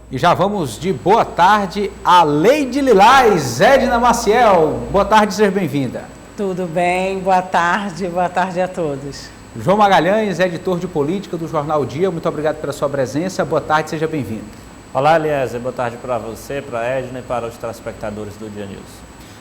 E já vamos de boa tarde a Leide Lilás, Edna Maciel. Boa tarde, seja bem-vinda. Tudo bem, boa tarde a todos. João Magalhães, editor de política do Jornal o Dia, muito obrigado pela sua presença, boa tarde, seja bem-vindo. Olá, Eliezer, boa tarde para você, para a Edna e para os telespectadores do Dia News.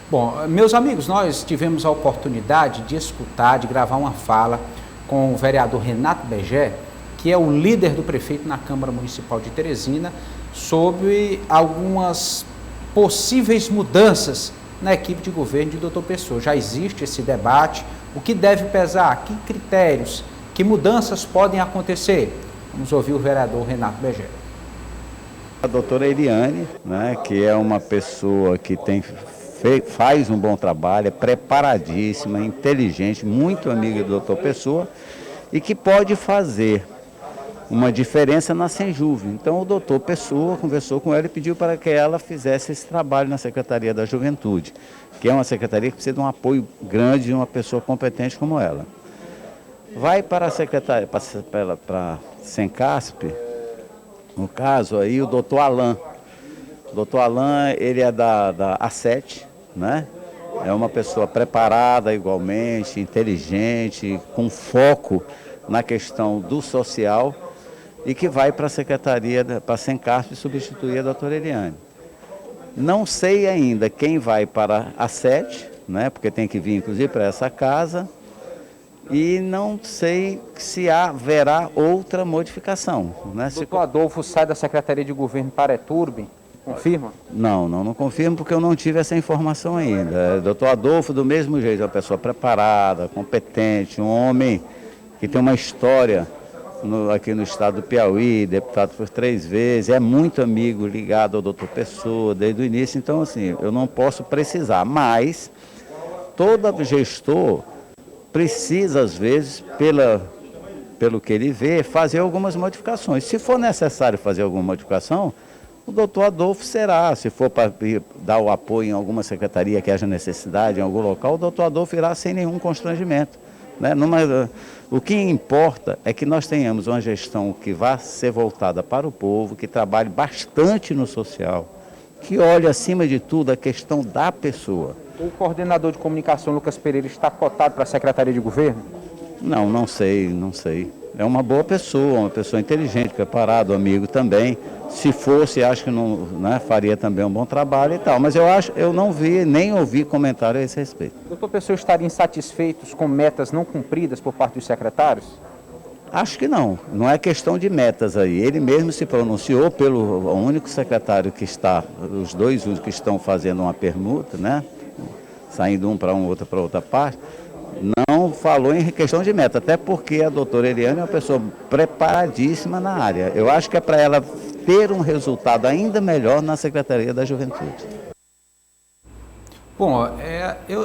Bom, meus amigos, nós tivemos a oportunidade de escutar, de gravar uma fala com o vereador Renato Begé, que é o líder do prefeito na Câmara Municipal de Teresina, sobre algumas possíveis mudanças na equipe de governo de Dr. Pessoa. Já existe esse debate, o que deve pesar, que critérios, que mudanças podem acontecer? Vamos ouvir o vereador Renato Begé. A doutora Eliane, né, que é uma pessoa que faz um bom trabalho, é preparadíssima, inteligente, muito amiga do Dr. Pessoa e que pode fazer uma diferença na Senjuve. Então o doutor Pessoa conversou com ela e pediu para que ela fizesse esse trabalho na Secretaria da Juventude, que é uma secretaria que precisa de um apoio grande de uma pessoa competente como ela. Vai para a secretaria, para Sencasp, no caso aí o doutor Alain. O doutor Alain, ele é da A7, né? É uma pessoa preparada igualmente, inteligente, com foco na questão do social, e que vai para a secretaria, para a Sencasp, substituir a doutora Eliane. Não sei ainda quem vai para a 7, né, porque tem que vir inclusive para essa casa, e não sei se haverá outra modificação. Né? O doutor Adolfo sai da Secretaria de Governo para a ETURB, confirma? Não confirmo porque eu não tive essa informação ainda. Doutor Adolfo, do mesmo jeito, é uma pessoa preparada, competente, um homem que tem uma história aqui no estado do Piauí, deputado por 3 vezes, é muito amigo, ligado ao doutor Pessoa desde o início, então assim, eu não posso precisar, mas todo gestor precisa, às vezes, pelo que ele vê, fazer algumas modificações. Se for necessário fazer alguma modificação, o doutor Adolfo será, se for para dar o apoio em alguma secretaria que haja necessidade, em algum local, o doutor Adolfo irá sem nenhum constrangimento. Né? O que importa é que nós tenhamos uma gestão que vá ser voltada para o povo, que trabalhe bastante no social, que olhe acima de tudo a questão da pessoa. O coordenador de comunicação, Lucas Pereira, está cotado para a Secretaria de Governo? Não sei. É uma boa pessoa, uma pessoa inteligente, preparado, amigo também. Se fosse, acho que não, né, faria também um bom trabalho e tal. Mas eu não vi, nem ouvi comentário a esse respeito. O doutor Pessoa estaria insatisfeito com metas não cumpridas por parte dos secretários? Acho que não é questão de metas aí. Ele mesmo se pronunciou pelo único secretário que está, os dois únicos que estão fazendo uma permuta, né? Saindo um para um, outro para outra parte, não falou em questão de meta, até porque a doutora Eliane é uma pessoa preparadíssima na área. Eu acho que é para ela ter um resultado ainda melhor na Secretaria da Juventude. Bom,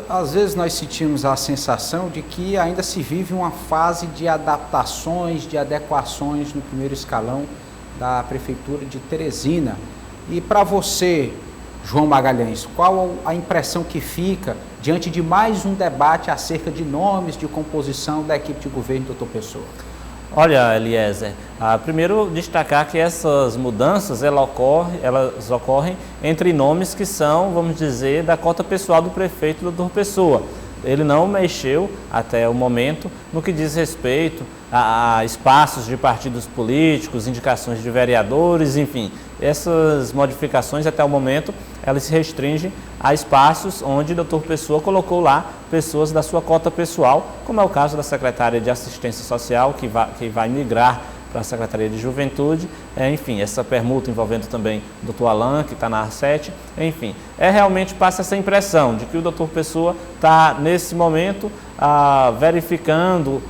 às vezes nós sentimos a sensação de que ainda se vive uma fase de adaptações, de adequações no primeiro escalão da Prefeitura de Teresina. E para você, João Magalhães, qual a impressão que fica diante de mais um debate acerca de nomes de composição da equipe de governo do Dr. Pessoa? Olha, Eliezer, primeiro destacar que essas mudanças elas ocorrem entre nomes que são, vamos dizer, da cota pessoal do prefeito Dr. Pessoa. Ele não mexeu até o momento no que diz respeito a espaços de partidos políticos, indicações de vereadores, enfim. Essas modificações até o momento, elas se restringem a espaços onde o Dr. Pessoa colocou lá pessoas da sua cota pessoal, como é o caso da Secretaria de Assistência Social, que vai migrar para a Secretaria de Juventude, enfim, essa permuta envolvendo também o Dr. Alain, que está na A7, enfim, realmente passa essa impressão de que o Dr. Pessoa está, nesse momento, verificando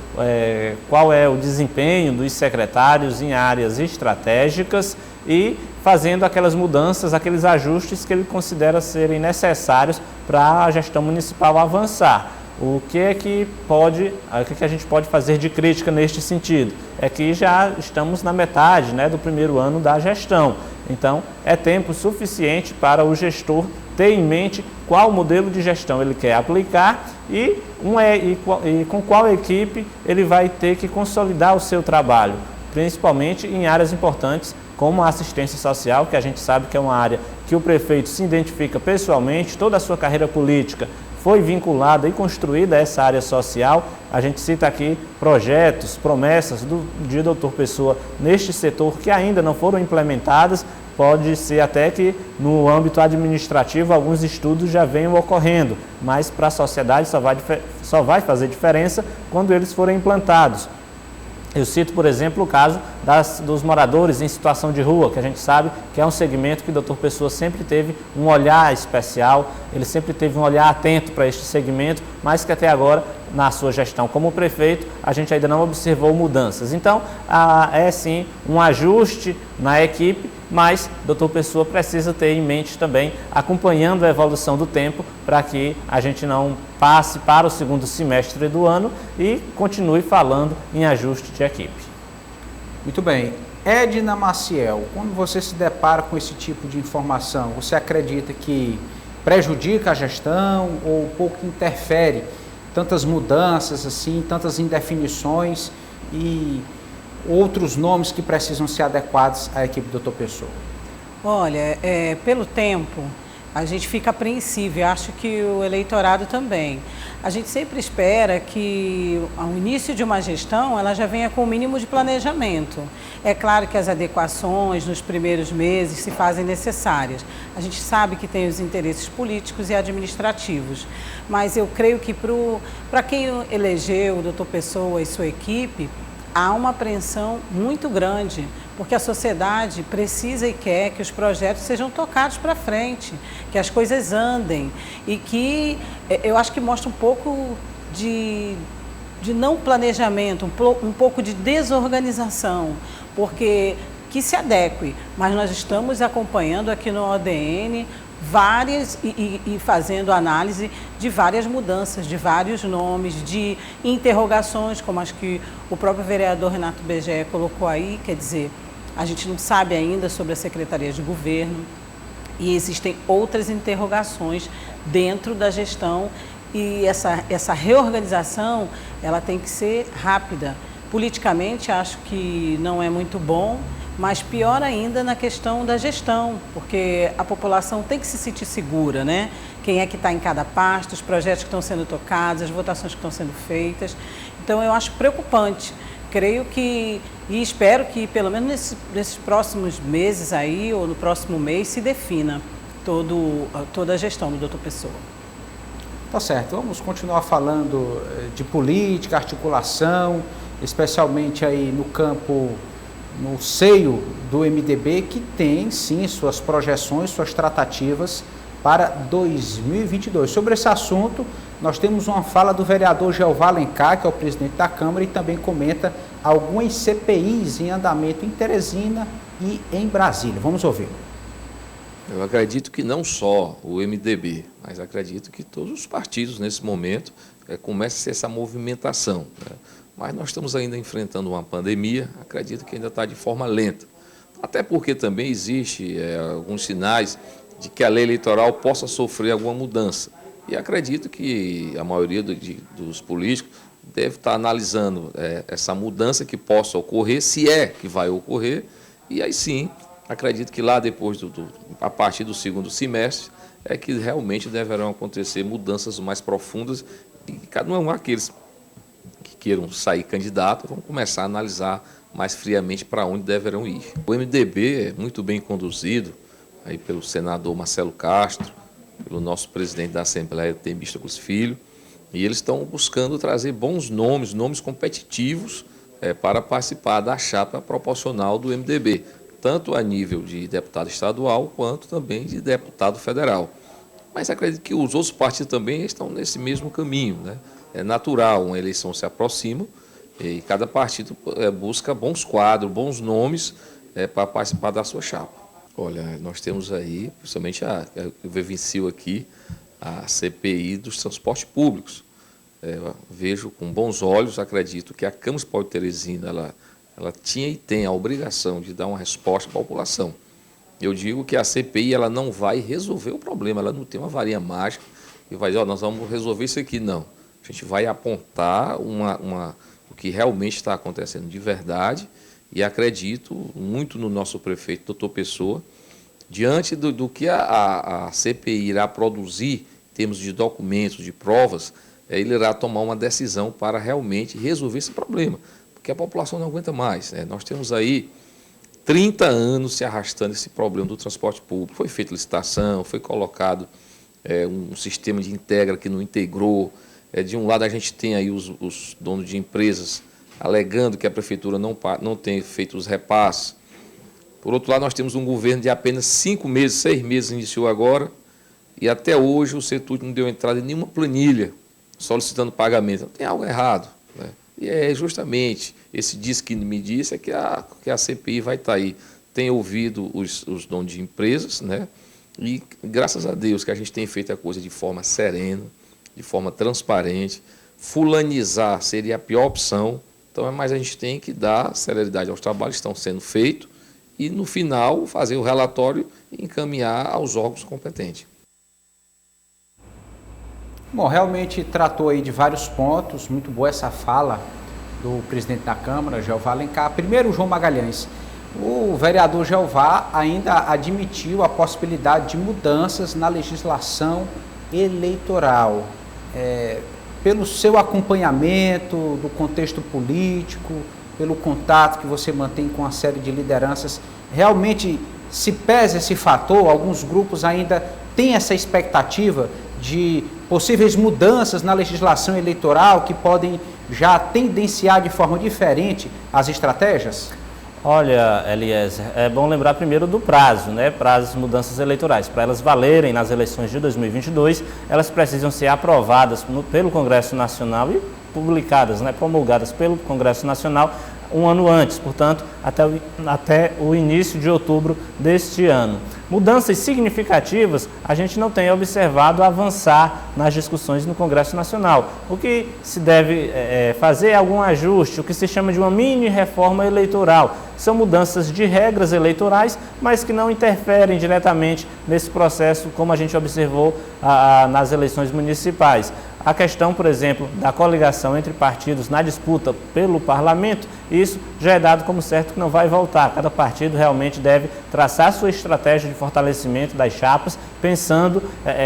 qual é o desempenho dos secretários em áreas estratégicas e fazendo aquelas mudanças, aqueles ajustes que ele considera serem necessários para a gestão municipal avançar. O que a gente pode fazer de crítica neste sentido? É que já estamos na metade, né, do primeiro ano da gestão. Então, é tempo suficiente para o gestor ter em mente qual modelo de gestão ele quer aplicar e com qual equipe ele vai ter que consolidar o seu trabalho, principalmente em áreas importantes como a assistência social, que a gente sabe que é uma área que o prefeito se identifica pessoalmente, toda a sua carreira política foi vinculada e construída a essa área social. A gente cita aqui projetos, promessas de Dr. Pessoa neste setor que ainda não foram implementadas. Pode ser até que no âmbito administrativo alguns estudos já venham ocorrendo, mas para a sociedade só vai fazer diferença quando eles forem implantados. Eu cito, por exemplo, o caso dos moradores em situação de rua, que a gente sabe que é um segmento que o Dr. Pessoa sempre teve um olhar especial, ele sempre teve um olhar atento para este segmento, mas que até agora, na sua gestão como prefeito, a gente ainda não observou mudanças. Então, é sim um ajuste na equipe, mas o Dr. Pessoa precisa ter em mente também, acompanhando a evolução do tempo, para que a gente não passe para o segundo semestre do ano e continue falando em ajuste de equipe. Muito bem. Edna Maciel, quando você se depara com esse tipo de informação, você acredita que prejudica a gestão ou pouco interfere tantas mudanças, assim, tantas indefinições e outros nomes que precisam ser adequados à equipe do Dr. Pessoa? Olha, pelo tempo, a gente fica apreensivo, e acho que o eleitorado também. A gente sempre espera que ao início de uma gestão ela já venha com o mínimo de planejamento. É claro que as adequações nos primeiros meses se fazem necessárias. A gente sabe que tem os interesses políticos e administrativos, mas eu creio que para quem elegeu o Dr. Pessoa e sua equipe, há uma apreensão muito grande, porque a sociedade precisa e quer que os projetos sejam tocados para frente, que as coisas andem e que eu acho que mostra um pouco de não planejamento, um pouco de desorganização, porque que se adeque, mas nós estamos acompanhando aqui no ODN várias e fazendo análise de várias mudanças, de vários nomes, de interrogações, como acho que o próprio vereador Renato Begé colocou aí, quer dizer, a gente não sabe ainda sobre a Secretaria de Governo e existem outras interrogações dentro da gestão e essa reorganização, ela tem que ser rápida. Politicamente, acho que não é muito bom, mas pior ainda na questão da gestão, porque a população tem que se sentir segura, né? Quem é que está em cada pasta, os projetos que estão sendo tocados, as votações que estão sendo feitas. Então, eu acho preocupante. Creio que, e espero que, pelo menos nesses próximos meses aí, ou no próximo mês, se defina toda a gestão do Dr. Pessoa. Tá certo, vamos continuar falando de política, articulação, especialmente aí no campo, no seio do MDB, que tem sim suas projeções, suas tratativas para 2022. Sobre esse assunto, nós temos uma fala do vereador Jeová Alencar, que é o presidente da Câmara, e também comenta algumas CPIs em andamento em Teresina e em Brasília. Vamos ouvir. Eu acredito que não só o MDB, mas acredito que todos os partidos nesse momento comecem a ser essa movimentação, né? Mas nós estamos ainda enfrentando uma pandemia, acredito que ainda está de forma lenta. Até porque também existe alguns sinais de que a lei eleitoral possa sofrer alguma mudança. E acredito que a maioria dos políticos deve estar analisando essa mudança que possa ocorrer, se é que vai ocorrer, e aí sim, acredito que lá depois, a partir do segundo semestre, é que realmente deverão acontecer mudanças mais profundas e cada um daqueles que queiram sair candidato vão começar a analisar mais friamente para onde deverão ir. O MDB é muito bem conduzido aí pelo senador Marcelo Castro, pelo nosso presidente da Assembleia, Temístocles Filho, e eles estão buscando trazer bons nomes competitivos para participar da chapa proporcional do MDB, tanto a nível de deputado estadual quanto também de deputado federal. Mas acredito que os outros partidos também estão nesse mesmo caminho, né? É natural, uma eleição se aproxima e cada partido busca bons quadros, bons nomes para participar da sua chapa. Olha, nós temos aí, principalmente eu vivencio aqui, a CPI dos transportes públicos. Vejo com bons olhos, acredito que a Câmara Municipal de Teresina, ela tinha e tem a obrigação de dar uma resposta à população. Eu digo que a CPI ela não vai resolver o problema, ela não tem uma varinha mágica e vai dizer, nós vamos resolver isso aqui, não. A gente vai apontar o que realmente está acontecendo de verdade E acredito muito no nosso prefeito, doutor Pessoa, diante do que a CPI irá produzir em termos de documentos, de provas, ele irá tomar uma decisão para realmente resolver esse problema, porque a população não aguenta mais, né? Nós temos aí 30 anos se arrastando esse problema do transporte público. Foi feita licitação, foi colocado um sistema de integra que não integrou. De um lado a gente tem aí os donos de empresas alegando que a prefeitura não tem feito os repasses. Por outro lado, nós temos um governo de apenas 5 meses, 6 meses iniciou agora, e até hoje o CETUD não deu entrada em nenhuma planilha solicitando pagamento. Então, tem algo errado, né? E é justamente esse diz que me disse que a CPI vai estar aí. Tem ouvido os donos de empresas, né? E graças a Deus que a gente tem feito a coisa de forma serena, de forma transparente. Fulanizar seria a pior opção, então, mas a gente tem que dar celeridade aos trabalhos que estão sendo feitos e, no final, fazer o relatório e encaminhar aos órgãos competentes. Bom, realmente tratou aí de vários pontos, muito boa essa fala do presidente da Câmara, Jeová Alencar. Primeiro, João Magalhães. O vereador Jeová ainda admitiu a possibilidade de mudanças na legislação eleitoral. Pelo seu acompanhamento do contexto político, pelo contato que você mantém com uma série de lideranças, realmente se pesa esse fator? Alguns grupos ainda têm essa expectativa de possíveis mudanças na legislação eleitoral que podem já tendenciar de forma diferente as estratégias? Olha, Eliezer, é bom lembrar primeiro do prazo, né? Prazos de mudanças eleitorais. Para elas valerem nas eleições de 2022, elas precisam ser aprovadas pelo Congresso Nacional e publicadas, né? Promulgadas pelo Congresso Nacional um ano antes, portanto, até o início de outubro deste ano. Mudanças significativas a gente não tem observado avançar nas discussões no Congresso Nacional. O que se deve fazer é algum ajuste, o que se chama de uma mini reforma eleitoral. São mudanças de regras eleitorais, mas que não interferem diretamente nesse processo, como a gente observou nas eleições municipais. A questão, por exemplo, da coligação entre partidos na disputa pelo parlamento, isso já é dado como certo que não vai voltar. Cada partido realmente deve traçar sua estratégia de fortalecimento das chapas, pensando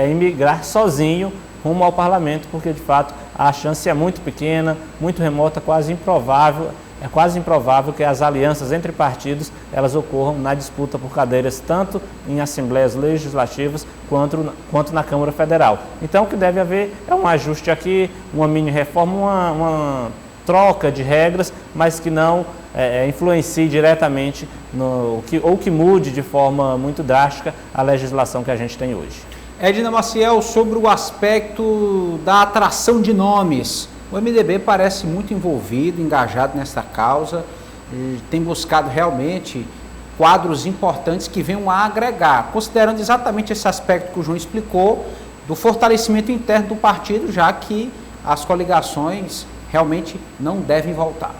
em migrar sozinho rumo ao parlamento, porque de fato a chance é muito pequena, muito remota, quase improvável. É quase improvável que as alianças entre partidos elas ocorram na disputa por cadeiras tanto em assembleias legislativas quanto na Câmara Federal. Então o que deve haver é um ajuste aqui, uma mini reforma, uma troca de regras, mas que não influencie diretamente ou que mude de forma muito drástica a legislação que a gente tem hoje. Edna Maciel, sobre o aspecto da atração de nomes, o MDB parece muito envolvido, engajado nessa causa, tem buscado realmente quadros importantes que venham a agregar, considerando exatamente esse aspecto que o João explicou, do fortalecimento interno do partido, já que as coligações realmente não devem voltar.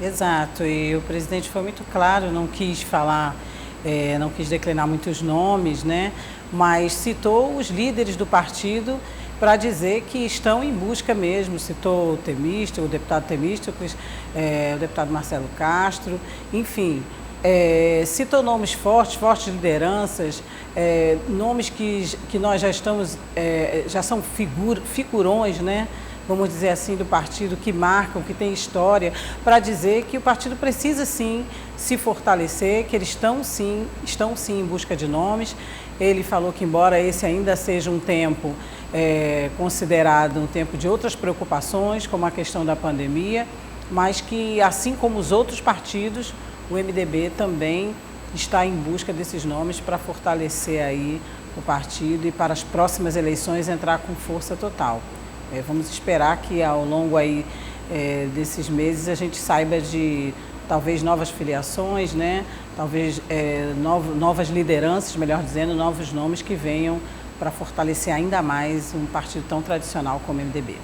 Exato, e o presidente foi muito claro, não quis falar, não quis declinar muitos nomes, né? Mas citou os líderes do partido para dizer que estão em busca mesmo, citou o deputado Temístocles, o deputado Marcelo Castro, enfim, citou nomes fortes lideranças, nomes que nós já estamos, já são figurões, né? Vamos dizer assim, do partido, que marcam, que tem história, para dizer que o partido precisa sim se fortalecer, que eles estão sim em busca de nomes. Ele falou que, embora esse ainda seja um tempo considerado um tempo de outras preocupações, como a questão da pandemia, mas que, assim como os outros partidos, o MDB também está em busca desses nomes para fortalecer aí o partido e para as próximas eleições entrar com força total. Vamos esperar que ao longo aí desses meses a gente saiba de talvez novas filiações, né? Talvez novas lideranças, melhor dizendo, novos nomes que venham para fortalecer ainda mais um partido tão tradicional como o MDB.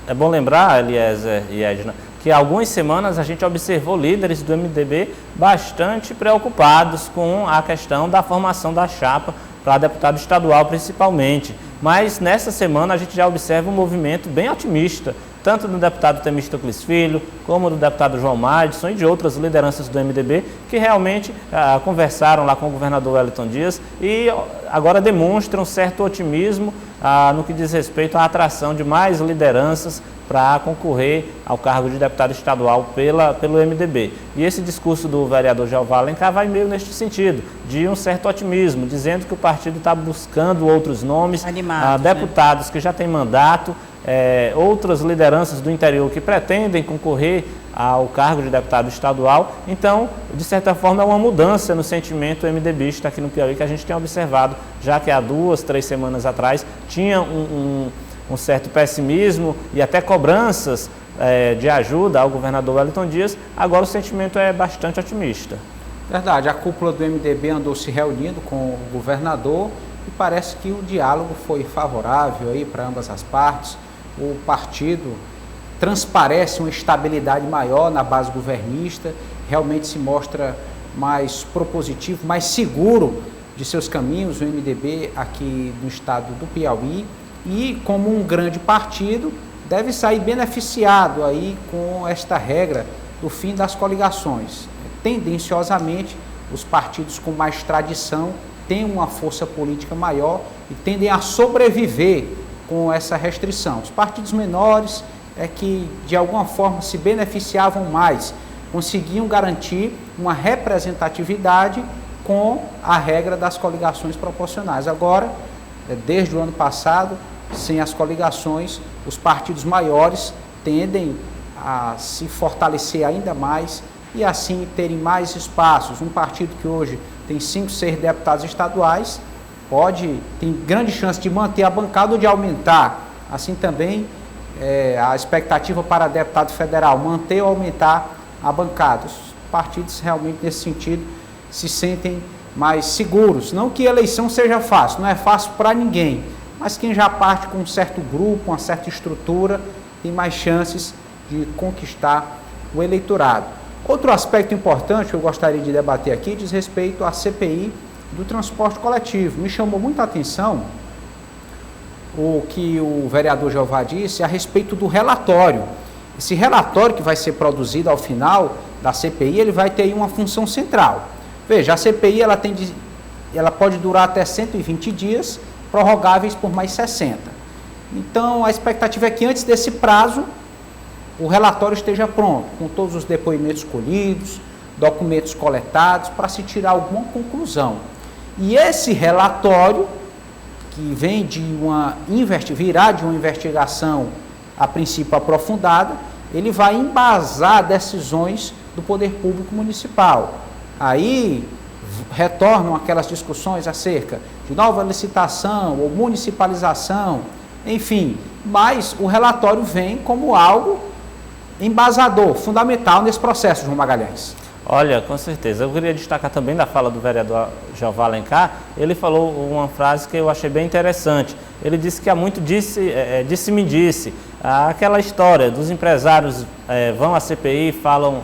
É bom lembrar, Eliezer e Edna, que há algumas semanas a gente observou líderes do MDB bastante preocupados com a questão da formação da chapa para deputado estadual principalmente. Mas nessa semana a gente já observa um movimento bem otimista, tanto do deputado Temístocles Filho, como do deputado João Madison e de outras lideranças do MDB, que realmente conversaram lá com o governador Wellington Dias e agora demonstram certo otimismo no que diz respeito à atração de mais lideranças para concorrer ao cargo de deputado estadual pelo MDB. E esse discurso do vereador Jeová Alencar vai meio neste sentido, de um certo otimismo, dizendo que o partido está buscando outros nomes, deputados, né, que já têm mandato, outras lideranças do interior que pretendem concorrer ao cargo de deputado estadual. Então, de certa forma, é uma mudança no sentimento MDBista aqui no Piauí que a gente tem observado, já que há 2, 3 semanas atrás tinha um certo pessimismo e até cobranças de ajuda ao governador Wellington Dias. Agora o sentimento é bastante otimista. Verdade, a cúpula do MDB andou se reunindo com o governador e parece que o diálogo foi favorável aí para ambas as partes. O partido transparece uma estabilidade maior na base governista, realmente se mostra mais propositivo, mais seguro de seus caminhos, o MDB aqui no estado do Piauí, e como um grande partido deve sair beneficiado aí com esta regra do fim das coligações. Tendenciosamente, os partidos com mais tradição têm uma força política maior e tendem a sobreviver com essa restrição. Os partidos menores que de alguma forma se beneficiavam mais, conseguiam garantir uma representatividade com a regra das coligações proporcionais. Agora, desde o ano passado, sem as coligações, os partidos maiores tendem a se fortalecer ainda mais e assim terem mais espaços. Um partido que hoje tem 5, 6 deputados estaduais tem grande chance de manter a bancada ou de aumentar. Assim também a expectativa para deputado federal, manter ou aumentar a bancada. Os partidos realmente nesse sentido se sentem mais seguros. Não que a eleição seja fácil, não é fácil para ninguém, mas quem já parte com um certo grupo, uma certa estrutura, tem mais chances de conquistar o eleitorado. Outro aspecto importante que eu gostaria de debater aqui diz respeito à CPI do transporte coletivo. Me chamou muita atenção o que o vereador Jeová disse a respeito do relatório. Esse relatório que vai ser produzido ao final da CPI, ele vai ter uma função central. Veja, a CPI ela pode durar até 120 dias, prorrogáveis por mais 60. Então, a expectativa é que antes desse prazo, o relatório esteja pronto, com todos os depoimentos colhidos, documentos coletados, para se tirar alguma conclusão. E esse relatório, que vem virá de uma investigação a princípio aprofundada, ele vai embasar decisões do poder público municipal. Aí retornam aquelas discussões acerca de nova licitação ou municipalização, enfim, mas o relatório vem como algo embasador, fundamental nesse processo, João Magalhães. Olha, com certeza. Eu queria destacar também da fala do vereador Jeová Alencar. Ele falou uma frase que eu achei bem interessante. Ele disse que há muito disse-me disse. Aquela história dos empresários vão à CPI,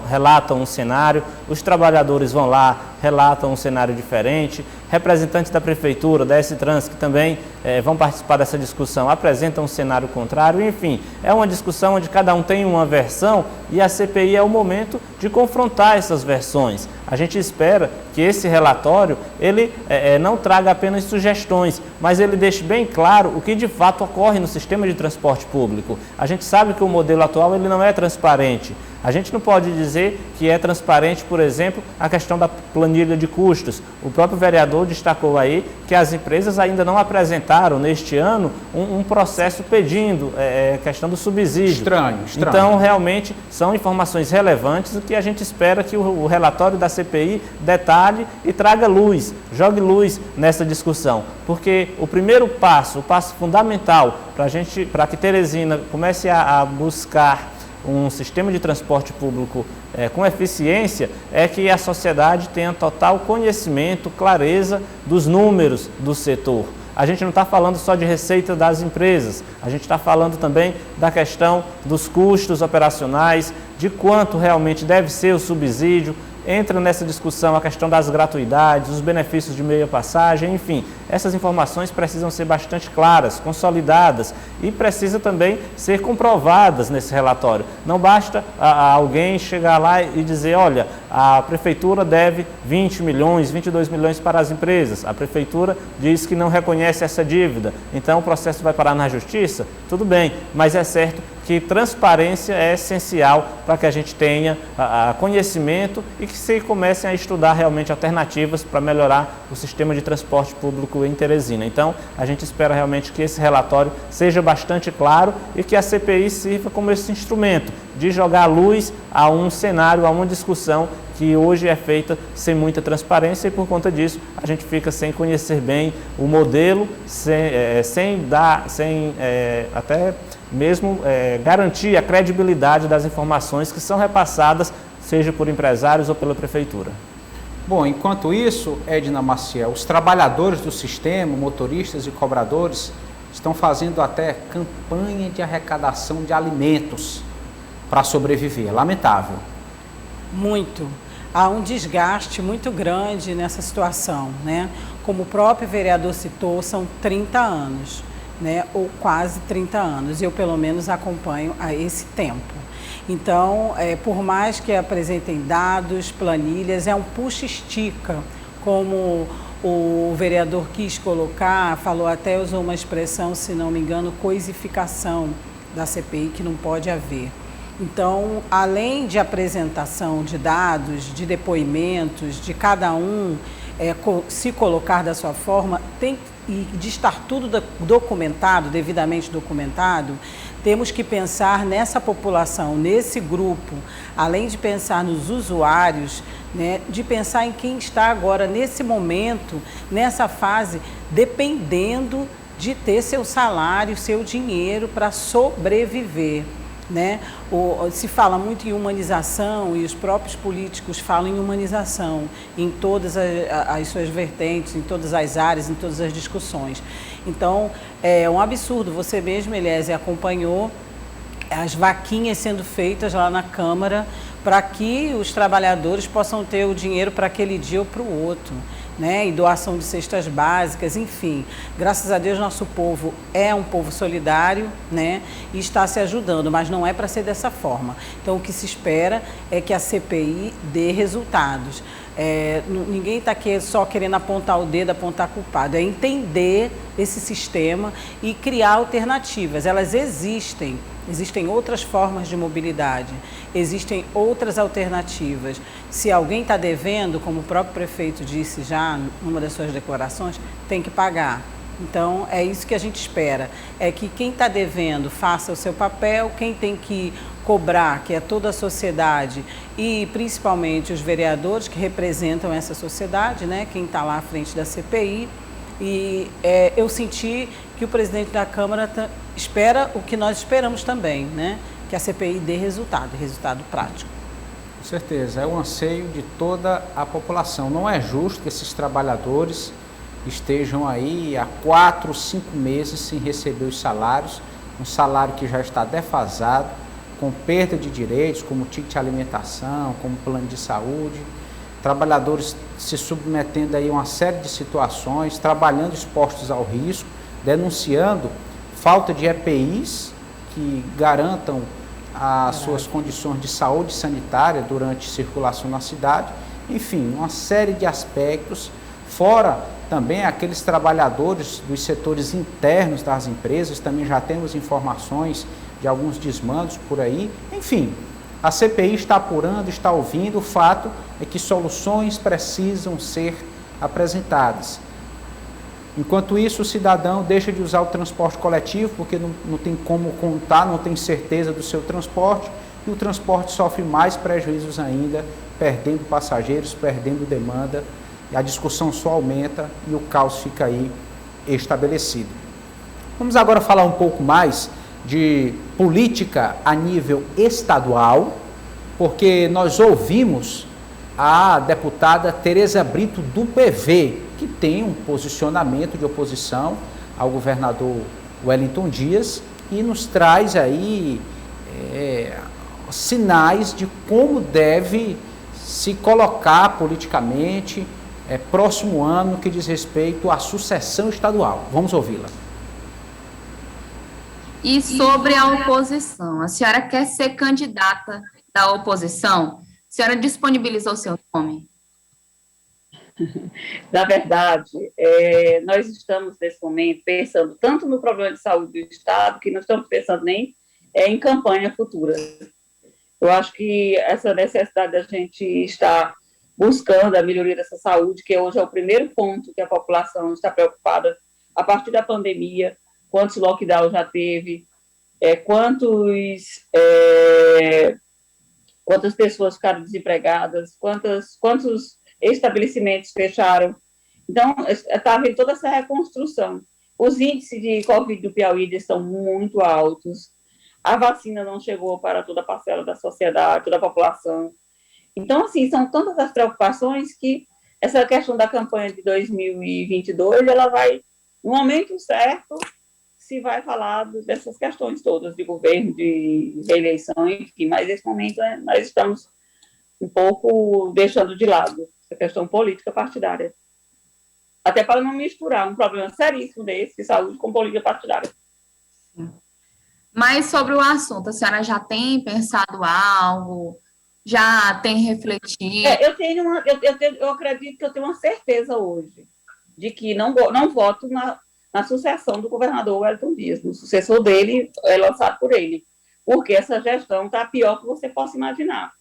relatam um cenário, os trabalhadores vão lá, relatam um cenário diferente, representantes da prefeitura, da S-Trans, que também vão participar dessa discussão, apresentam um cenário contrário, enfim, é uma discussão onde cada um tem uma versão e a CPI é o momento de confrontar essas versões. A gente espera que esse relatório, ele não traga apenas sugestões, mas ele deixe bem claro o que de fato ocorre no sistema de transporte público. A gente sabe que o modelo atual ele não é transparente. A gente não pode dizer que é transparente, por exemplo, a questão da planilha de custos. O próprio vereador destacou aí que as empresas ainda não apresentaram neste ano um processo pedindo questão do subsídio. Estranho. Então, realmente, são informações relevantes o que a gente espera que o relatório da CPI detalhe e traga luz, jogue luz nessa discussão. Porque o primeiro passo, o passo fundamental para que Teresina comece a buscar um sistema de transporte público com eficiência, é que a sociedade tenha total conhecimento, clareza dos números do setor. A gente não está falando só de receita das empresas, a gente está falando também da questão dos custos operacionais, de quanto realmente deve ser o subsídio, entra nessa discussão a questão das gratuidades, os benefícios de meia passagem, enfim, essas informações precisam ser bastante claras, consolidadas e precisa também ser comprovadas nesse relatório. Não basta alguém chegar lá e dizer, olha, a prefeitura deve 20 milhões, 22 milhões para as empresas, a prefeitura diz que não reconhece essa dívida, então o processo vai parar na justiça, tudo bem, mas é certo que transparência é essencial para que a gente tenha conhecimento e que se comecem a estudar realmente alternativas para melhorar o sistema de transporte público em Teresina. Então, a gente espera realmente que esse relatório seja bastante claro e que a CPI sirva como esse instrumento de jogar luz a um cenário, a uma discussão que hoje é feita sem muita transparência e por conta disso a gente fica sem conhecer bem o modelo, sem até mesmo garantir a credibilidade das informações que são repassadas, seja por empresários ou pela prefeitura. Bom, enquanto isso, Edna Maciel, os trabalhadores do sistema, motoristas e cobradores, estão fazendo até campanha de arrecadação de alimentos para sobreviver. Lamentável. Muito. Há um desgaste muito grande nessa situação, né? Como o próprio vereador citou, são 30 anos, né? Ou quase 30 anos. Eu, pelo menos, acompanho a esse tempo. Então, por mais que apresentem dados, planilhas, é um puxa-estica, como o vereador quis colocar, falou até, usou uma expressão, se não me engano, coisificação da CPI, que não pode haver. Então, além de apresentação de dados, de depoimentos, de cada um se colocar da sua forma, e de estar tudo documentado, devidamente documentado, temos que pensar nessa população, nesse grupo, além de pensar nos usuários, né, de pensar em quem está agora, nesse momento, nessa fase, dependendo de ter seu salário, seu dinheiro para sobreviver. Né? Se fala muito em humanização e os próprios políticos falam em humanização em todas as suas vertentes, em todas as áreas, em todas as discussões. Então, é um absurdo. Você mesmo, Eliezer, acompanhou as vaquinhas sendo feitas lá na Câmara para que os trabalhadores possam ter o dinheiro para aquele dia ou para o outro. Né, e doação de cestas básicas, enfim. Graças a Deus, nosso povo é um povo solidário, né, e está se ajudando, mas não é para ser dessa forma. Então, o que se espera é que a CPI dê resultados. Ninguém está aqui só querendo apontar o dedo, apontar culpado, é entender esse sistema e criar alternativas. Elas existem outras formas de mobilidade, existem outras alternativas. Se alguém está devendo, como o próprio prefeito disse já numa das suas declarações, tem que pagar. Então, é isso que a gente espera, é que quem está devendo faça o seu papel, quem tem que cobrar, que é toda a sociedade e principalmente os vereadores que representam essa sociedade, né, quem está lá à frente da CPI. E eu senti que o presidente da Câmara espera o que nós esperamos também, né, que a CPI dê resultado prático. Com certeza, é o anseio de toda a população. Não é justo que esses trabalhadores estejam aí há 4, 5 meses sem receber os salários, um salário que já está defasado, com perda de direitos, como ticket de alimentação, como plano de saúde, trabalhadores se submetendo aí a uma série de situações, trabalhando expostos ao risco, denunciando falta de EPIs que garantam as suas condições de saúde sanitária durante circulação na cidade, enfim, uma série de aspectos, fora também aqueles trabalhadores dos setores internos das empresas, também já temos informações de alguns desmandos por aí, enfim, a CPI está apurando, está ouvindo, o fato é que soluções precisam ser apresentadas. Enquanto isso, o cidadão deixa de usar o transporte coletivo, porque não tem como contar, não tem certeza do seu transporte, e o transporte sofre mais prejuízos ainda, perdendo passageiros, perdendo demanda, e a discussão só aumenta e o caos fica aí estabelecido. Vamos agora falar um pouco mais de política a nível estadual, porque nós ouvimos a deputada Tereza Brito do PV, que tem um posicionamento de oposição ao governador Wellington Dias e nos traz aí sinais de como deve se colocar politicamente próximo ano no que diz respeito à sucessão estadual. Vamos ouvi-la. E sobre a oposição, a senhora quer ser candidata da oposição? A senhora disponibilizou seu nome? Na verdade, nós estamos, nesse momento, pensando tanto no problema de saúde do Estado, que não estamos pensando nem em campanha futura. Eu acho que essa necessidade da gente estar buscando a melhoria dessa saúde, que hoje é o primeiro ponto que a população está preocupada a partir da pandemia, quantos lockdowns já teve, quantas pessoas ficaram desempregadas, quantos estabelecimentos fecharam. Então, está havendo toda essa reconstrução. Os índices de Covid do Piauí estão muito altos, a vacina não chegou para toda a parcela da sociedade, toda a população. Então, assim, são tantas as preocupações que essa questão da campanha de 2022, ela vai, no momento certo, se vai falar dessas questões todas, de governo, de reeleição, enfim, mas nesse momento nós estamos um pouco deixando de lado essa questão política partidária. Até para não misturar um problema seríssimo desse, de saúde, com política partidária. Mas sobre o assunto, a senhora já tem pensado algo? Já tem refletido? Eu acredito que eu tenho uma certeza hoje de que não voto na sucessão do governador Wellington Dias. O sucessor dele é lançado por ele, porque essa gestão está pior que você possa imaginar.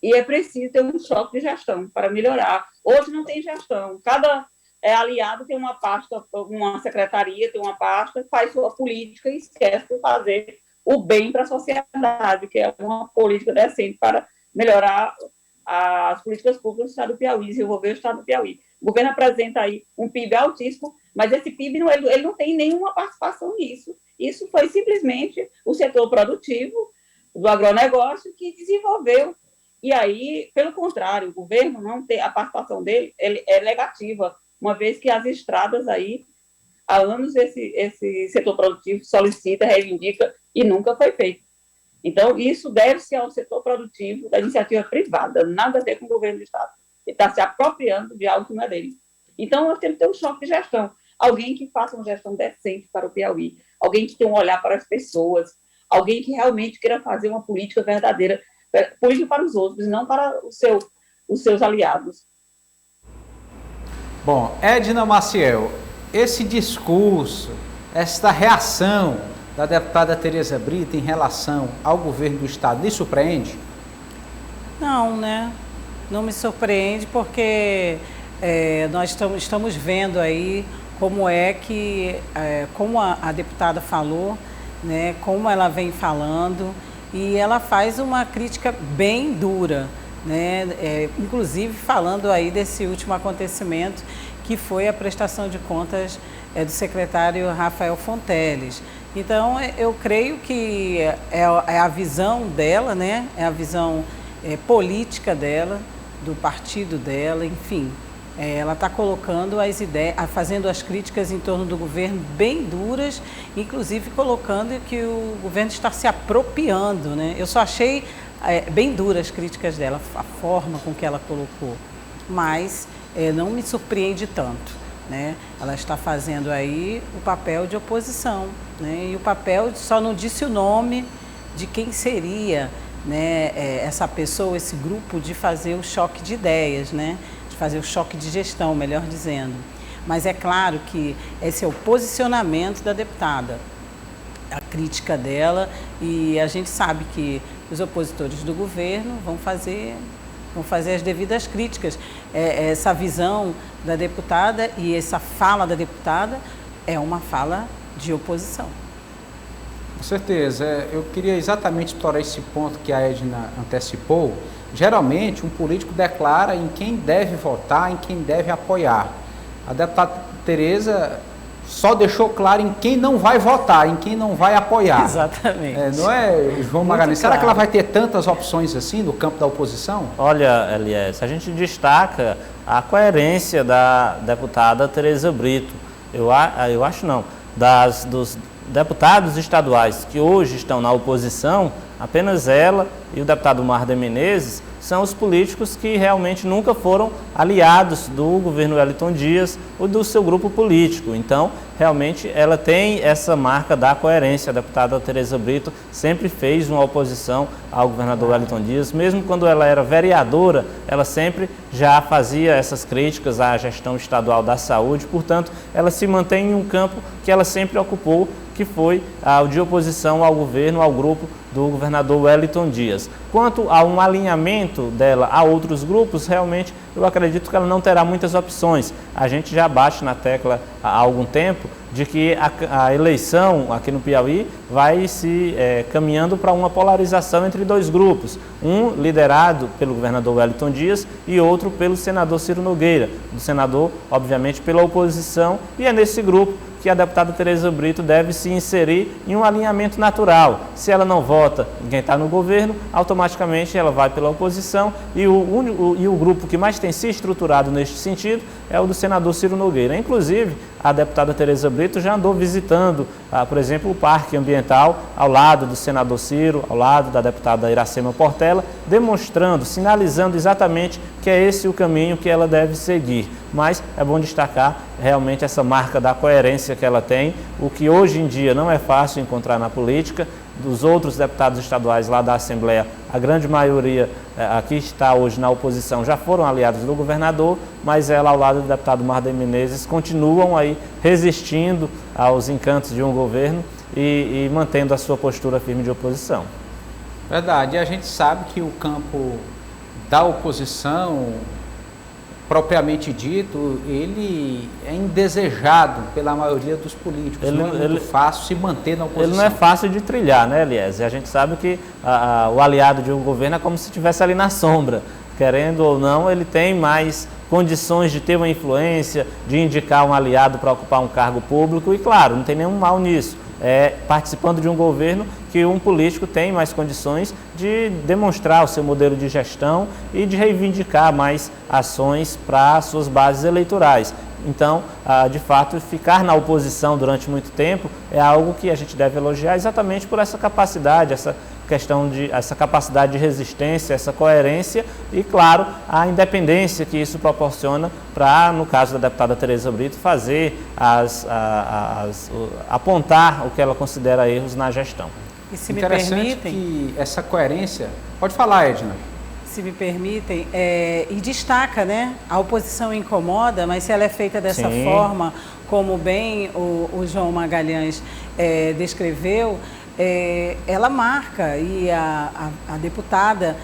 E é preciso ter um choque de gestão para melhorar. Hoje não tem gestão. Cada aliado tem uma pasta, uma secretaria, tem uma pasta, faz sua política e esquece de fazer o bem para a sociedade, que é uma política decente para melhorar as políticas públicas do Estado do Piauí, desenvolver o Estado do Piauí. O governo apresenta aí um PIB altíssimo, mas esse PIB ele não tem nenhuma participação nisso. Isso foi simplesmente o setor produtivo do agronegócio que desenvolveu. E aí, pelo contrário, o governo não tem, a participação dele é negativa, uma vez que as estradas aí, há anos esse setor produtivo solicita, reivindica e nunca foi feito. Então, isso deve-se ao setor produtivo da iniciativa privada, nada a ver com o governo do Estado. Ele está se apropriando de algo que não é dele. Então, nós temos que ter um choque de gestão. Alguém que faça uma gestão decente para o Piauí, alguém que tenha um olhar para as pessoas, alguém que realmente queira fazer uma política verdadeira, política para os outros, não para os seus aliados. Bom, Edna Maciel, esse discurso, esta reação da deputada Tereza Brito em relação ao governo do Estado, lhe surpreende? Não, né? Não me surpreende porque nós estamos vendo aí como é que, como a deputada falou, né, como ela vem falando, e ela faz uma crítica bem dura, né, inclusive falando aí desse último acontecimento que foi a prestação de contas do secretário Rafael Fonteles. Então, eu creio que é a visão dela, né? É a visão política dela, do partido dela, enfim. Ela está colocando as ideias, fazendo as críticas em torno do governo bem duras, inclusive colocando que o governo está se apropriando, né? Eu só achei bem duras as críticas dela, a forma com que ela colocou, mas não me surpreende tanto. Né? Ela está fazendo aí o papel de oposição, né? E o papel, só não disse o nome de quem seria, né, essa pessoa, esse grupo, de fazer o choque de ideias, né? De fazer o choque de gestão, melhor dizendo. Mas é claro que esse é o posicionamento da deputada, a crítica dela, e a gente sabe que os opositores do governo vão fazer as devidas críticas. Essa visão da deputada e essa fala da deputada é uma fala de oposição. Com certeza. Eu queria exatamente explorar esse ponto que a Edna antecipou. Geralmente, um político declara em quem deve votar, em quem deve apoiar. A deputada Tereza só deixou claro em quem não vai votar, em quem não vai apoiar. Exatamente. Não é, João Magalhães? Será claro. que ela vai ter tantas opções assim no campo da oposição? Olha, Elias, a gente destaca a coerência da deputada Tereza Brito. Eu acho não. Dos deputados estaduais que hoje estão na oposição, apenas ela e o deputado Mar de Menezes são os políticos que realmente nunca foram aliados do governo Wellington Dias ou do seu grupo político. Então, realmente, ela tem essa marca da coerência. A deputada Tereza Brito sempre fez uma oposição ao governador Wellington Dias, mesmo quando ela era vereadora, ela sempre já fazia essas críticas à gestão estadual da saúde, portanto, ela se mantém em um campo que ela sempre ocupou, que foi o de oposição ao governo, ao grupo do governador Wellington Dias. Quanto a um alinhamento dela a outros grupos, realmente eu acredito que ela não terá muitas opções. A gente já bate na tecla há algum tempo de que a eleição aqui no Piauí vai se caminhando para uma polarização entre dois grupos, um liderado pelo governador Wellington Dias e outro pelo senador Ciro Nogueira, do senador, obviamente, pela oposição, e é nesse grupo que a deputada Tereza Brito deve se inserir em um alinhamento natural. Se ela não vota em quem está no governo, automaticamente ela vai pela oposição, e o grupo que mais tem se estruturado neste sentido é o do senador Ciro Nogueira. Inclusive, a deputada Tereza Brito já andou visitando, por exemplo, o Parque Ambiental ao lado do senador Ciro, ao lado da deputada Iracema Portela, demonstrando, sinalizando exatamente que é esse o caminho que ela deve seguir. Mas é bom destacar realmente essa marca da coerência que ela tem, o que hoje em dia não é fácil encontrar na política. Dos outros deputados estaduais lá da Assembleia, a grande maioria aqui está hoje na oposição já foram aliados do governador, mas ela, ao lado do deputado Mardem Menezes, continuam aí resistindo aos encantos de um governo e mantendo a sua postura firme de oposição. Verdade, e a gente sabe que o campo da oposição, propriamente dito, ele é indesejado pela maioria dos políticos. Não é muito fácil se manter na oposição. Ele não é fácil de trilhar, né, Elias? E a gente sabe que o aliado de um governo é como se estivesse ali na sombra. Querendo ou não, ele tem mais condições de ter uma influência, de indicar um aliado para ocupar um cargo público, e claro, não tem nenhum mal nisso. Participando de um governo que um político tem mais condições de demonstrar o seu modelo de gestão e de reivindicar mais ações para suas bases eleitorais. Então, de fato, ficar na oposição durante muito tempo é algo que a gente deve elogiar exatamente por essa capacidade, essa capacidade de resistência, essa coerência e, claro, a independência que isso proporciona para, no caso da deputada Tereza Brito, fazer apontar o que ela considera erros na gestão. E se me Interessante permitem, que essa coerência... Pode falar, Edna. Se me permitem, e destaca, né? A oposição incomoda, mas se ela é feita dessa Sim. forma, como bem o João Magalhães descreveu, ela marca, e a deputada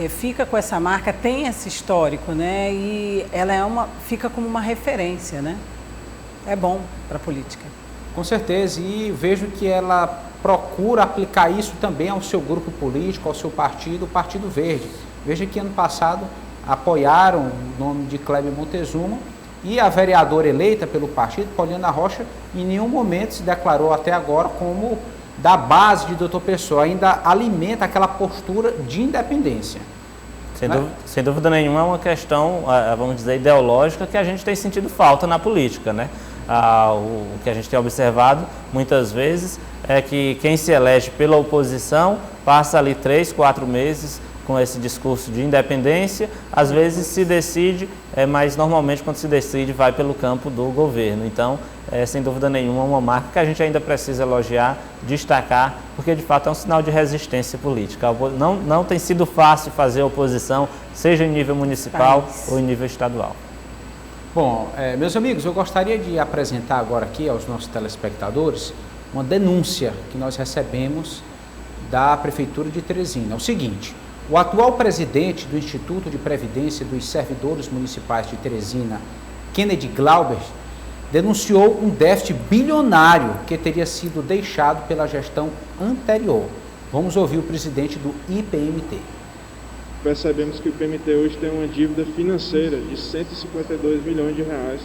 fica com essa marca, tem esse histórico, né? E ela fica como uma referência, né? É bom para a política. Com certeza, e vejo que ela procura aplicar isso também ao seu grupo político, ao seu partido, o Partido Verde. Veja que ano passado apoiaram o nome de Cléber Montezuma, e a vereadora eleita pelo partido, Poliana Rocha, em nenhum momento se declarou até agora como da base de Dr. Pessoa, ainda alimenta aquela postura de independência. Sem dúvida nenhuma, é uma questão, vamos dizer, ideológica que a gente tem sentido falta na política, né? O que a gente tem observado muitas vezes é que quem se elege pela oposição passa ali 3, 4 meses com esse discurso de independência, às vezes se decide, mas normalmente quando se decide vai pelo campo do governo. Então, sem dúvida nenhuma, uma marca que a gente ainda precisa elogiar, destacar, porque de fato é um sinal de resistência política. Não tem sido fácil fazer oposição, seja em nível municipal ou em nível estadual. Bom, meus amigos, eu gostaria de apresentar agora aqui aos nossos telespectadores uma denúncia que nós recebemos da Prefeitura de Teresina. É o seguinte: o atual presidente do Instituto de Previdência dos Servidores Municipais de Teresina, Kennedy Glauber, denunciou um déficit bilionário que teria sido deixado pela gestão anterior. Vamos ouvir o presidente do IPMT. Percebemos que o IPMT hoje tem uma dívida financeira de 152 milhões de reais,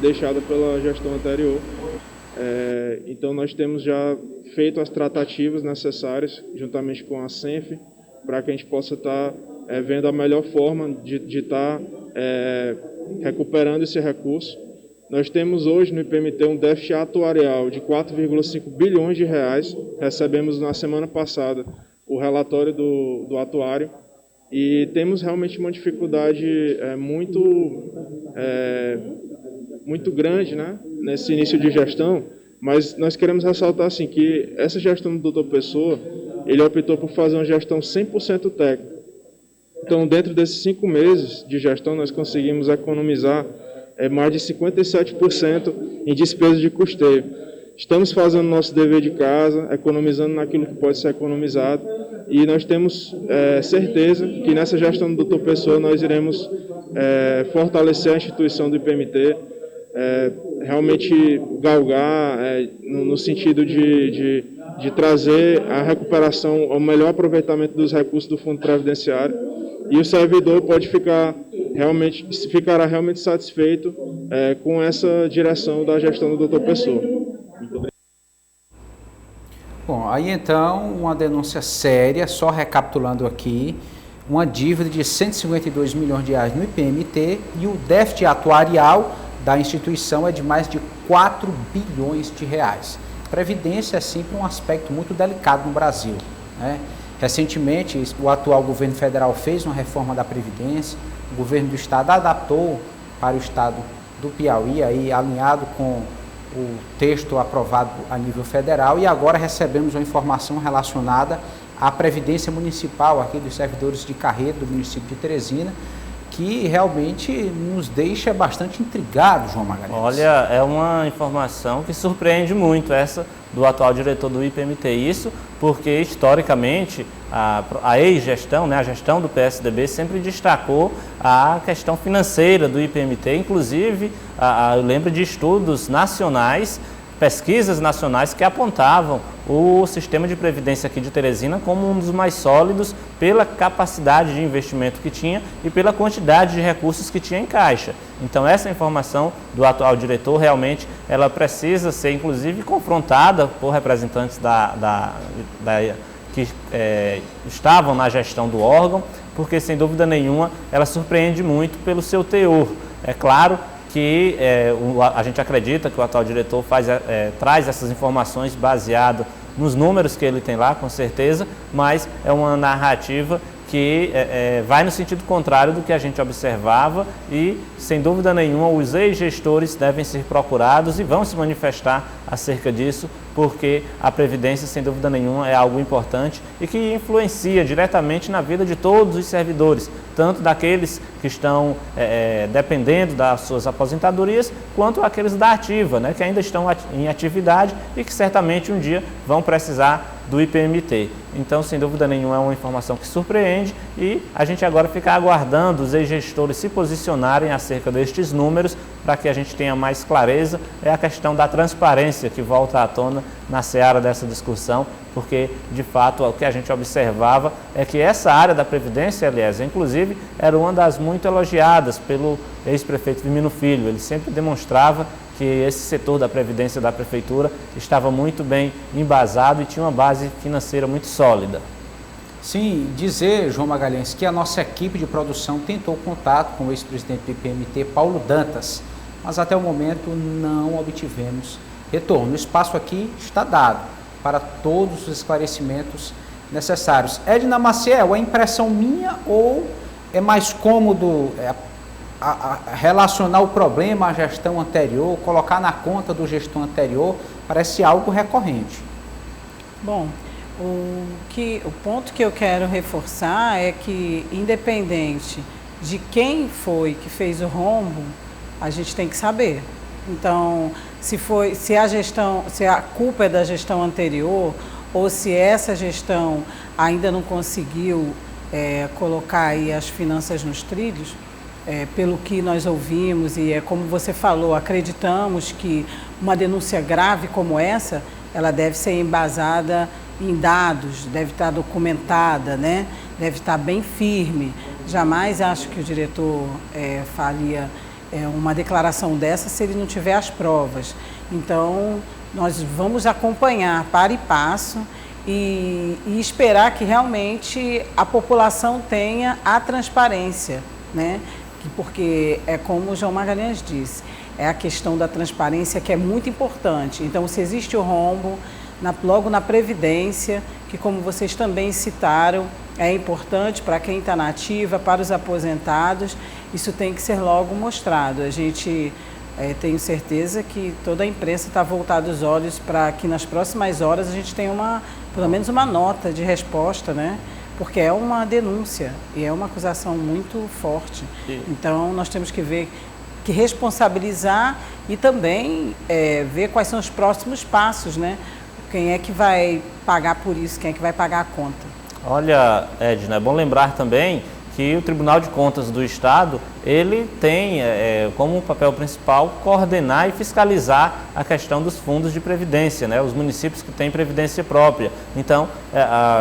deixada pela gestão anterior. Então nós temos já feito as tratativas necessárias, juntamente com a SENF, para que a gente possa estar vendo a melhor forma de estar recuperando esse recurso. Nós temos hoje no IPMT um déficit atuarial de 4,5 bilhões de reais. Recebemos na semana passada o relatório do atuário, e temos realmente uma dificuldade muito grande, né, nesse início de gestão, mas nós queremos ressaltar assim, que essa gestão do Dr. Pessoa, ele optou por fazer uma gestão 100% técnica. Então, dentro desses 5 meses de gestão, nós conseguimos economizar mais de 57% em despesas de custeio. Estamos fazendo nosso dever de casa, economizando naquilo que pode ser economizado, e nós temos certeza que nessa gestão do Dr. Pessoa nós iremos fortalecer a instituição do IPMT, realmente galgar no sentido de trazer a recuperação, o melhor aproveitamento dos recursos do Fundo Previdenciário, e o servidor ficará realmente satisfeito com essa direção da gestão do Dr. Pessoa. Bom, aí então uma denúncia séria, só recapitulando aqui, uma dívida de 152 milhões de reais no IPMT e o déficit atuarial da instituição é de mais de 4 bilhões de reais. Previdência é sempre um aspecto muito delicado no Brasil, né? Recentemente, o atual governo federal fez uma reforma da Previdência, o governo do estado adaptou para o estado do Piauí, aí alinhado com o texto aprovado a nível federal, e agora recebemos uma informação relacionada à Previdência Municipal aqui dos servidores de carreira do município de Teresina, que realmente nos deixa bastante intrigados, João Magalhães. Olha, é uma informação que surpreende muito essa do atual diretor do IPMT. Isso porque, historicamente, a ex-gestão, né, a gestão do PSDB sempre destacou a questão financeira do IPMT. Inclusive, eu lembro de estudos nacionais, pesquisas nacionais que apontavam o sistema de previdência aqui de Teresina como um dos mais sólidos pela capacidade de investimento que tinha e pela quantidade de recursos que tinha em caixa. Então essa informação do atual diretor realmente ela precisa ser inclusive confrontada por representantes que estavam na gestão do órgão, porque sem dúvida nenhuma ela surpreende muito pelo seu teor. É claro que a gente acredita que o atual diretor traz essas informações baseado nos números que ele tem lá, com certeza, mas é uma narrativa que vai no sentido contrário do que a gente observava e, sem dúvida nenhuma, os ex-gestores devem ser procurados e vão se manifestar acerca disso, porque a Previdência, sem dúvida nenhuma, é algo importante e que influencia diretamente na vida de todos os servidores, tanto daqueles que estão dependendo das suas aposentadorias, quanto aqueles da ativa, né, que ainda estão em atividade e que certamente um dia vão precisar do IPMT. Então, sem dúvida nenhuma, é uma informação que surpreende e a gente agora fica aguardando os ex-gestores se posicionarem acerca destes números para que a gente tenha mais clareza. É a questão da transparência que volta à tona na seara dessa discussão, porque, de fato, o que a gente observava é que essa área da Previdência, aliás, inclusive, era uma das muito elogiadas pelo ex-prefeito Firmino Filho. Ele sempre demonstrava que esse setor da Previdência da Prefeitura estava muito bem embasado e tinha uma base financeira muito sólida. Sim, dizer, João Magalhães, que a nossa equipe de produção tentou contato com o ex-presidente do IPMT, Paulo Dantas, mas até o momento não obtivemos retorno. O espaço aqui está dado para todos os esclarecimentos necessários. Edna Maciel, é impressão minha ou é mais cômodo relacionar o problema à gestão anterior, colocar na conta do gestor anterior? Parece algo recorrente. Bom, o ponto que eu quero reforçar é que, independente de quem foi que fez o rombo, a gente tem que saber. Então, se a culpa é da gestão anterior ou se essa gestão ainda não conseguiu colocar aí as finanças nos trilhos, pelo que nós ouvimos e como você falou, acreditamos que uma denúncia grave como essa, ela deve ser embasada em dados, deve estar documentada, né? Deve estar bem firme. Jamais acho que o diretor faria uma declaração dessa se ele não tiver as provas. Então, nós vamos acompanhar para e passo e esperar que realmente a população tenha a transparência, né? Porque é como o João Magalhães disse, é a questão da transparência que é muito importante. Então, se existe o rombo, logo na Previdência, que como vocês também citaram, é importante para quem está na ativa, para os aposentados, isso tem que ser logo mostrado. A gente tenho certeza que toda a imprensa está voltada os olhos para que nas próximas horas a gente tenha pelo menos uma nota de resposta, né? Porque é uma denúncia e é uma acusação muito forte. Então nós temos que responsabilizar e também ver quais são os próximos passos, né? Quem é que vai pagar por isso, quem é que vai pagar a conta. Olha, Edna, é bom lembrar também que o Tribunal de Contas do Estado, ele tem como papel principal coordenar e fiscalizar a questão dos fundos de previdência, né? Os municípios que têm previdência própria. Então,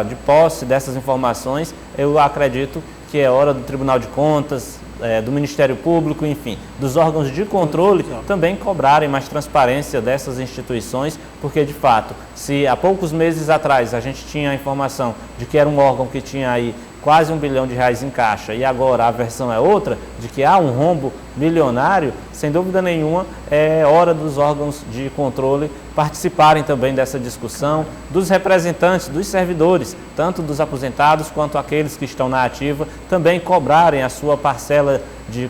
de posse dessas informações, eu acredito que é hora do Tribunal de Contas, do Ministério Público, enfim, dos órgãos de controle também cobrarem mais transparência dessas instituições, porque de fato, se há poucos meses atrás a gente tinha a informação de que era um órgão que tinha aí quase R$1 bilhão em caixa e agora a versão é outra, de que há um rombo milionário, sem dúvida nenhuma é hora dos órgãos de controle participarem também dessa discussão, dos representantes, dos servidores, tanto dos aposentados quanto aqueles que estão na ativa, também cobrarem a sua parcela de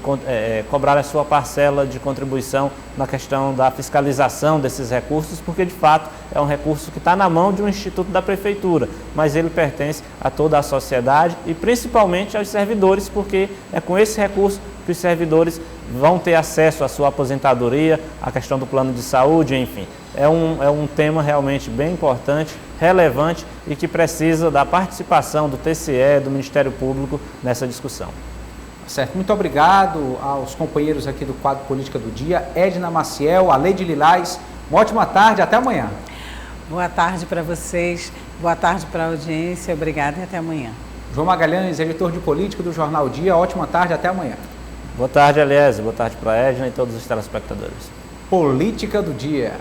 contribuição na questão da fiscalização desses recursos, porque de fato é um recurso que está na mão de um instituto da prefeitura, mas ele pertence a toda a sociedade e principalmente aos servidores, porque é com esse recurso que os servidores vão ter acesso à sua aposentadoria, à questão do plano de saúde, enfim. É um tema realmente bem importante, relevante e que precisa da participação do TCE, do Ministério Público nessa discussão. Certo, muito obrigado aos companheiros aqui do quadro Política do Dia, Edna Maciel, Aleide Lilás, uma ótima tarde, até amanhã. Boa tarde para vocês, boa tarde para a audiência, obrigada e até amanhã. João Magalhães, editor de Política do Jornal Dia, ótima tarde, até amanhã. Boa tarde, Aliás, boa tarde para a Edna e todos os telespectadores. Política do Dia.